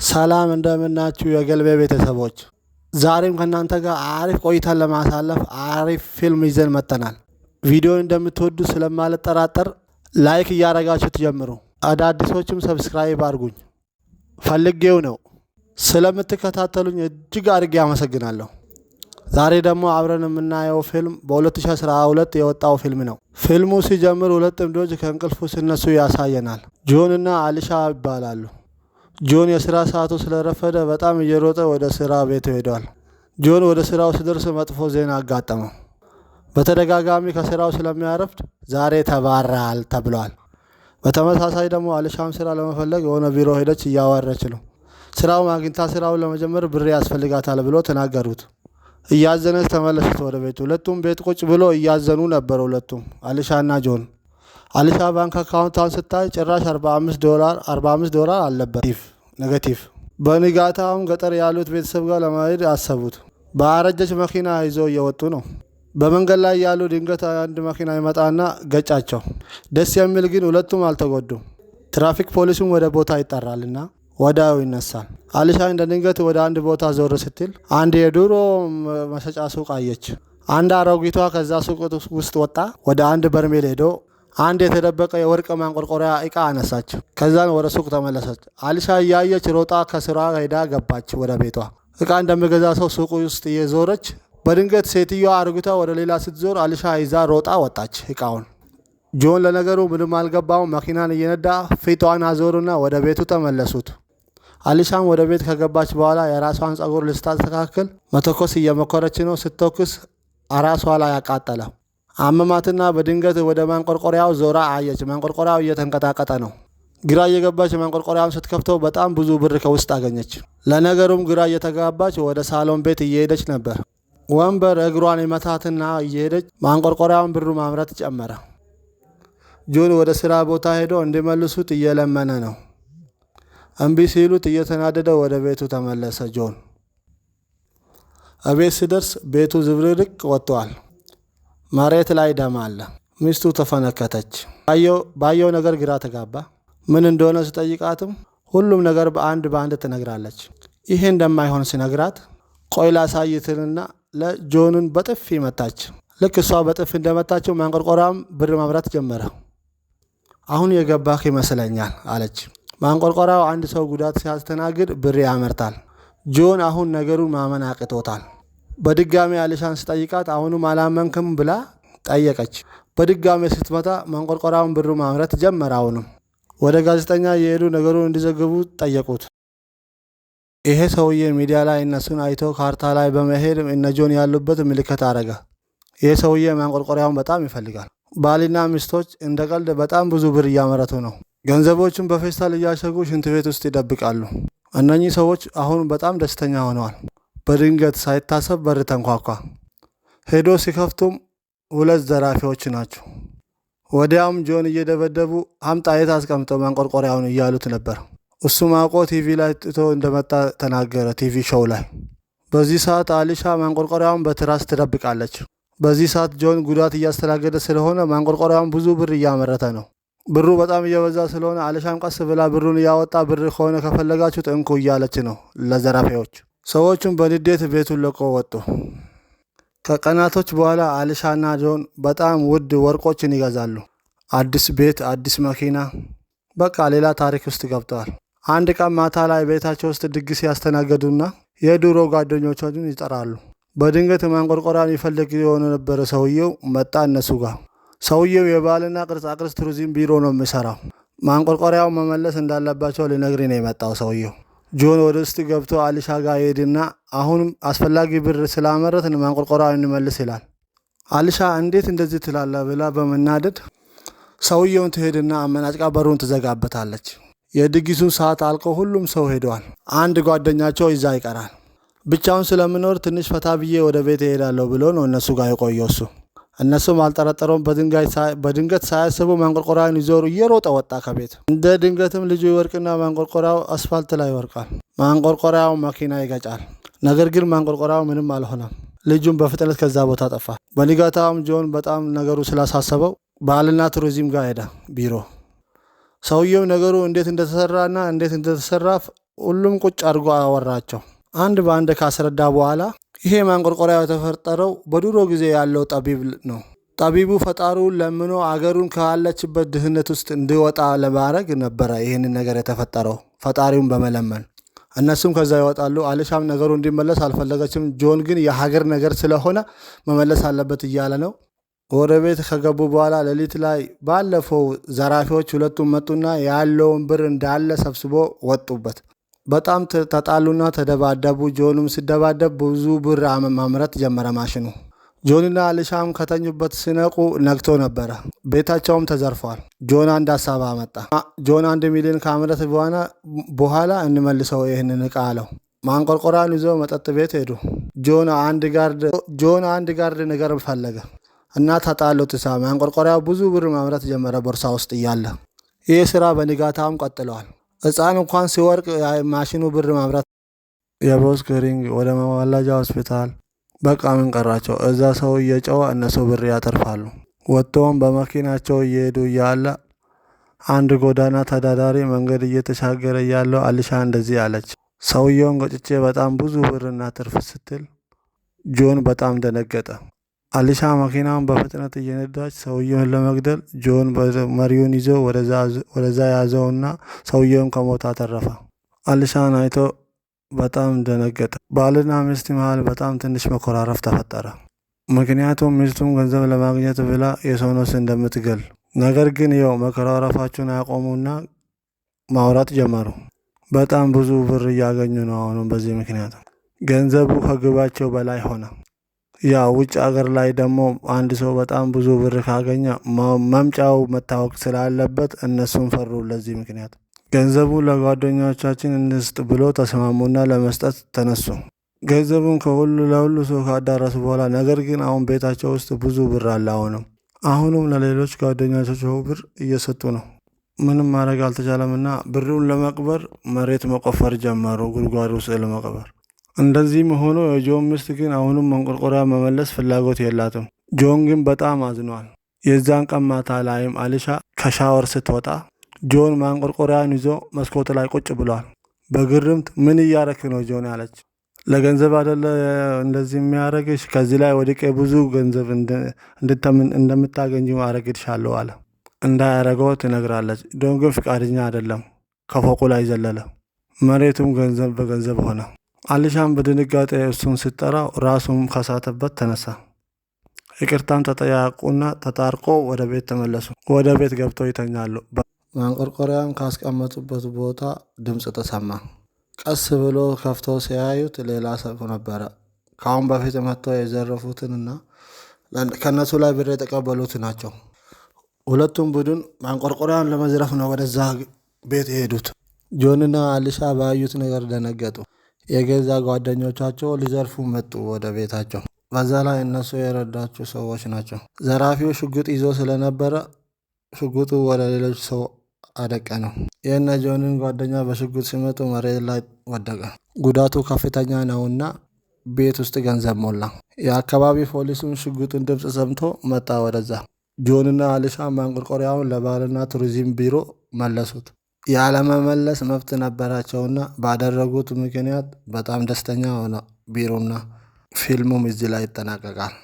ሰላም እንደምናችሁ የገልቤ ቤተሰቦች፣ ዛሬም ከእናንተ ጋር አሪፍ ቆይታን ለማሳለፍ አሪፍ ፊልም ይዘን መጥተናል። ቪዲዮን እንደምትወዱ ስለማልጠራጠር ላይክ እያረጋችሁ ትጀምሩ። አዳዲሶችም ሰብስክራይብ አድርጉኝ። ፈልጌው ነው። ስለምትከታተሉኝ እጅግ አድርጌ አመሰግናለሁ። ዛሬ ደግሞ አብረን የምናየው ፊልም በ2012 የወጣው ፊልም ነው። ፊልሙ ሲጀምር ሁለት ጥንዶች ከእንቅልፉ ሲነሱ ያሳየናል። ጆን እና አሊሻ ይባላሉ። ጆን የስራ ሰዓቱ ስለረፈደ በጣም እየሮጠ ወደ ስራ ቤቱ ሄዷል። ጆን ወደ ስራው ሲደርስ መጥፎ ዜና አጋጠመው። በተደጋጋሚ ከስራው ስለሚያረፍድ ዛሬ ተባረሃል ተብሏል። በተመሳሳይ ደግሞ አሊሻም ስራ ለመፈለግ የሆነ ቢሮ ሄደች፣ እያወረች ነው። ስራው አግኝታ ስራውን ለመጀመር ብር ያስፈልጋታል ብሎ ተናገሩት። እያዘነች ተመለሰች ወደ ቤቱ። ሁለቱም ቤት ቁጭ ብሎ እያዘኑ ነበር። ሁለቱም አሊሻና ጆን። አሊሻ ባንክ አካውንቷን ስታይ ጭራሽ $45 አለበት ኔጌቲቭ። በንጋታውም ገጠር ያሉት ቤተሰብ ጋር ለማሄድ አሰቡት። በአረጀች መኪና ይዘው እየወጡ ነው። በመንገድ ላይ ያሉ ድንገት አንድ መኪና ይመጣና ገጫቸው። ደስ የሚል ግን ሁለቱም አልተጎዱም። ትራፊክ ፖሊሱም ወደ ቦታ ይጠራልና ወዲያው ይነሳል። አሊሻ እንደ ድንገት ወደ አንድ ቦታ ዞር ስትል አንድ የድሮ መሸጫ ሱቅ አየች። አንድ አሮጊቷ ከዛ ሱቅ ውስጥ ወጣ። ወደ አንድ በርሜል ሄዶ አንድ የተደበቀ የወርቅ ማንቆርቆሪያ እቃ አነሳች። ከዛን ወደ ሱቅ ተመለሰች። አሊሻ እያየች ሮጣ ከስራ ሄዳ ገባች ወደ ቤቷ። እቃ እንደሚገዛ ሰው ሱቅ ውስጥ እየዞረች በድንገት ሴትዮዋ አሮጊቷ ወደ ሌላ ስትዞር አሊሻ ይዛ ሮጣ ወጣች እቃውን። ጆን ለነገሩ ምንም አልገባውም። መኪናን እየነዳ ፊቷን አዞሩና ወደ ቤቱ ተመለሱት። አሊሻም ወደ ቤት ከገባች በኋላ የራሷን ጸጉር ልስታስተካክል መተኮስ እየሞከረች ነው። ስትተኩስ ራሷ ላይ አቃጠለ። አመማትና በድንገት ወደ ማንቆርቆሪያው ዞራ አየች። ማንቆርቆሪያው እየተንቀጣቀጠ ነው። ግራ እየገባች ማንቆርቆሪያውን ስትከፍተው በጣም ብዙ ብር ከውስጥ አገኘች። ለነገሩም ግራ እየተጋባች ወደ ሳሎን ቤት እየሄደች ነበር። ወንበር እግሯን ይመታትና እየሄደች ማንቆርቆሪያውን ብሩ ማምረት ጨመረ። ጆን ወደ ስራ ቦታ ሄዶ እንዲመልሱት እየለመነ ነው። እምቢ ሲሉት እየተናደደ ወደ ቤቱ ተመለሰ። ጆን እቤት ሲደርስ ቤቱ ዝብርቅርቅ ወጥቷል። መሬት ላይ ደም አለ። ሚስቱ ተፈነከተች። ባየው ነገር ግራ ተጋባ። ምን እንደሆነ ሲጠይቃትም ሁሉም ነገር በአንድ ትነግራለች። ይሄ እንደማይሆን ሲነግራት ቆይ ላሳይትንና ለጆንን በጥፊ መታች። ልክ እሷ በጥፊ እንደመታችው ማንቆርቆሪያም ብር ማምራት ጀመረ። አሁን የገባህ ይመስለኛል አለች። ማንቆርቆሪያው አንድ ሰው ጉዳት ሲያስተናግድ ብር ያመርታል። ጆን አሁን ነገሩን ማመን አቅቶታል። በድጋሚ አሊሻን ስጠይቃት አሁንም አላመንክም ብላ ጠየቀች። በድጋሚ ስትመታ ማንቆርቆሪያውን ብሩ ማምረት ጀመረ። አሁንም ወደ ጋዜጠኛ የሄዱ ነገሩን እንዲዘግቡ ጠየቁት። ይሄ ሰውዬ ሚዲያ ላይ እነሱን አይቶ ካርታ ላይ በመሄድ እነ ጆን ያሉበት ምልክት አረገ። ይሄ ሰውዬ ማንቆርቆሪያውን በጣም ይፈልጋል። ባልና ሚስቶች እንደ ቀልድ በጣም ብዙ ብር እያመረቱ ነው። ገንዘቦችን በፌስታል እያሸጉ ሽንት ቤት ውስጥ ይደብቃሉ። እነኚህ ሰዎች አሁን በጣም ደስተኛ ሆነዋል። በድንገት ሳይታሰብ በር ተንኳኳ። ሄዶ ሲከፍቱም ሁለት ዘራፊዎች ናቸው። ወዲያውም ጆን እየደበደቡ አምጣ የት አስቀምጠው ማንቆርቆሪያውን እያሉት ነበር። እሱም አውቆ ቲቪ ላይ ጥቶ እንደመጣ ተናገረ፣ ቲቪ ሾው ላይ። በዚህ ሰዓት አሊሻ ማንቆርቆሪያውን በትራስ ትደብቃለች። በዚህ ሰዓት ጆን ጉዳት እያስተናገደ ስለሆነ ማንቆርቆሪያውን ብዙ ብር እያመረተ ነው። ብሩ በጣም እየበዛ ስለሆነ አሊሻም ቀስ ብላ ብሩን እያወጣ ብር ከሆነ ከፈለጋችሁት እንኩ እያለች ነው ለዘራፊዎች። ሰዎቹም በንዴት ቤቱን ለቆ ወጡ። ከቀናቶች በኋላ አሊሻና ጆን በጣም ውድ ወርቆችን ይገዛሉ። አዲስ ቤት፣ አዲስ መኪና፣ በቃ ሌላ ታሪክ ውስጥ ገብተዋል። አንድ ቀን ማታ ላይ ቤታቸው ውስጥ ድግስ ያስተናገዱና የድሮ ጓደኞቻቸውን ይጠራሉ። በድንገት ማንቆርቆሪያን ይፈልግ የሆነ ነበረ ሰውየው መጣ እነሱ ጋር። ሰውየው የባህልና ቅርጻቅርጽ ቱሪዝም ቢሮ ነው የሚሰራው። ማንቆርቆሪያው መመለስ እንዳለባቸው ሊነግሪ ነው የመጣው ሰውየው። ጆን ወደ ውስጥ ገብቶ አሊሻ ጋር ሄድና አሁንም አስፈላጊ ብር ስላመረትን ማንቆርቆሪያውን እንመልስ ይላል። አሊሻ እንዴት እንደዚህ ትላላ ብላ በመናደድ ሰውየውን ትሄድና አመናጭቃ በሩን ትዘጋበታለች። የድግሱን ሰዓት አልቆ ሁሉም ሰው ሄደዋል። አንድ ጓደኛቸው ይዛ ይቀራል። ብቻውን ስለምኖር ትንሽ ፈታ ብዬ ወደ ቤት እሄዳለሁ ብሎ ነው እነሱ ጋር የቆየው እሱ። እነሱም አልጠረጠረውም። በድንገት ሳያስቡ ማንቆርቆሪያውን ይዞሩ እየሮጠ ወጣ ከቤት። እንደ ድንገትም ልጁ ይወርቅና ማንቆርቆሪያው አስፋልት ላይ ይወርቃል። ማንቆርቆሪያው መኪና ይገጫል። ነገር ግን ማንቆርቆሪያው ምንም አልሆነም። ልጁም በፍጥነት ከዛ ቦታ ጠፋ። በንጋታውም ጆን በጣም ነገሩ ስላሳሰበው ባህልና ቱሪዝም ጋር ሄደ ቢሮ። ሰውየው ነገሩ እንዴት እንደተሰራና እንዴት እንደተሰራ ሁሉም ቁጭ አድርጎ አወራቸው። አንድ በአንድ ካስረዳ በኋላ ይሄ ማንቆርቆሪያ የተፈጠረው በድሮ ጊዜ ያለው ጠቢብ ነው። ጠቢቡ ፈጣሪውን ለምኖ አገሩን ካለችበት ድህነት ውስጥ እንዲወጣ ለማድረግ ነበረ ይህንን ነገር የተፈጠረው ፈጣሪውን በመለመን። እነሱም ከዛ ይወጣሉ። አሊሻም ነገሩ እንዲመለስ አልፈለገችም። ጆን ግን የሀገር ነገር ስለሆነ መመለስ አለበት እያለ ነው። ወደ ቤት ከገቡ በኋላ ሌሊት ላይ ባለፈው ዘራፊዎች ሁለቱም መጡና ያለውን ብር እንዳለ ሰብስቦ ወጡበት። በጣም ተጣሉና ተደባደቡ። ጆንም ሲደባደብ ብዙ ብር ማምረት ጀመረ ማሽኑ። ጆንና አሊሻም ከተኙበት ሲነቁ ነግቶ ነበረ። ቤታቸውም ተዘርፏል። ጆን አንድ ሀሳብ አመጣ። ጆን 1 ሚሊዮን ከአመረት በኋላ እንመልሰው ይህንን እቃ አለው። ማንቆርቆሪያን ይዞ መጠጥ ቤት ሄዱ። ጆን አንድ ጋርድ ነገር ፈለገ እና ተጣሉት። ማንቆርቆሪያው ብዙ ብር ማምረት ጀመረ ቦርሳ ውስጥ እያለ። ይህ ስራ በንጋታም ቀጥለዋል። ህፃን እንኳን ሲወርቅ ማሽኑ ብር ማምረት። የቦስክሪንግ ወደ መዋለጃ ሆስፒታል በቃ ምን ቀራቸው? እዛ ሰው እየጨዋ እነሱ ብር ያተርፋሉ። ወጥተውም በመኪናቸው እየሄዱ እያለ አንድ ጎዳና ተዳዳሪ መንገድ እየተሻገረ እያለው አሊሻ እንደዚህ አለች። ሰውየውን ገጭቼ በጣም ብዙ ብር እናትርፍ ስትል ጆን በጣም ደነገጠ። አሊሻ መኪናውን በፍጥነት እየነዳች ሰውየውን ለመግደል ጆን መሪውን ይዞ ወደዛ ያዘውና ሰውየውን ከሞት አተረፈ። አሊሻን አይቶ በጣም ደነገጠ። ባልና ሚስት መሃል በጣም ትንሽ መኮራረፍ ተፈጠረ። ምክንያቱም ሚስቱም ገንዘብ ለማግኘት ብላ የሰው ነፍስ እንደምትገል። ነገር ግን ያው መኮራረፋቸውን አያቆሙና ማውራት ጀመሩ። በጣም ብዙ ብር እያገኙ ነው። አሁንም በዚህ ምክንያት ገንዘቡ ከግባቸው በላይ ሆነ። ያው ውጭ ሀገር ላይ ደግሞ አንድ ሰው በጣም ብዙ ብር ካገኘ መምጫው መታወቅ ስላለበት እነሱም ፈሩ። ለዚህ ምክንያት ገንዘቡን ለጓደኞቻችን እንስጥ ብሎ ተስማሙና ለመስጠት ተነሱ። ገንዘቡን ለሁሉ ሰው ካዳረሱ በኋላ ነገር ግን አሁን ቤታቸው ውስጥ ብዙ ብር አለ። አሁንም ለሌሎች ጓደኞቻቸው ብር እየሰጡ ነው። ምንም ማድረግ አልተቻለምና ብሩን ለመቅበር መሬት መቆፈር ጀመሩ፣ ጉድጓድ ውስጥ ለመቅበር። እንደዚህም ሆኖ የጆን ሚስት ግን አሁንም ማንቆርቆሪያ መመለስ ፍላጎት የላትም። ጆን ግን በጣም አዝኗል። የዛን ቀን ማታ ላይም አሊሻ ከሻወር ስትወጣ ጆን ማንቆርቆሪያን ይዞ መስኮት ላይ ቁጭ ብሏል። በግርምት ምን እያረክ ነው ጆን አለች። ለገንዘብ አይደለ እንደዚህ የሚያረግሽ? ከዚህ ላይ ወድቄ ብዙ ገንዘብ እንደምታገኝ አረግልሻለሁ አለ። እንዳያረገው ትነግራለች። ጆን ግን ፍቃደኛ አይደለም። ከፎቁ ላይ ዘለለ። መሬቱም ገንዘብ በገንዘብ ሆነ። አሊሻም በድንጋጤ እሱን ስትጠራው ራሱም ከሳተበት ተነሳ። ይቅርታም ተጠያቁና ተጣርቆ ወደ ቤት ተመለሱ። ወደ ቤት ገብተው ይተኛሉ። ማንቆርቆሪያን ካስቀመጡበት ቦታ ድምፅ ተሰማ። ቀስ ብሎ ከፍተው ሲያዩት ሌላ ሰው ነበረ። ከአሁን በፊት መጥተው የዘረፉትንና ከእነሱ ላይ ብር የተቀበሉት ናቸው። ሁለቱም ቡድን ማንቆርቆሪያን ለመዝረፍ ነው ወደዛ ቤት የሄዱት። ጆንና አሊሻ ባዩት ነገር ደነገጡ። የገዛ ጓደኞቻቸው ሊዘርፉ መጡ ወደ ቤታቸው። በዛ ላይ እነሱ የረዳቸው ሰዎች ናቸው። ዘራፊው ሽጉጥ ይዞ ስለነበረ ሽጉጡ ወደ ሌሎች ሰው አደቀ ነው። የእነ ጆንን ጓደኛ በሽጉጥ ሲመጡ መሬት ላይ ወደቀ። ጉዳቱ ከፍተኛ ነውና ቤት ውስጥ ገንዘብ ሞላ። የአካባቢ ፖሊሱን ሽጉጡን ድምፅ ሰምቶ መጣ ወደዛ። ጆንና አሊሻ ማንቆርቆሪያውን ለባህልና ቱሪዝም ቢሮ መለሱት። ያለመመለስ መብት ነበራቸውና ባደረጉት ምክንያት በጣም ደስተኛ ሆነ ቢሮና ፊልሙም እዚህ ላይ ይጠናቀቃል።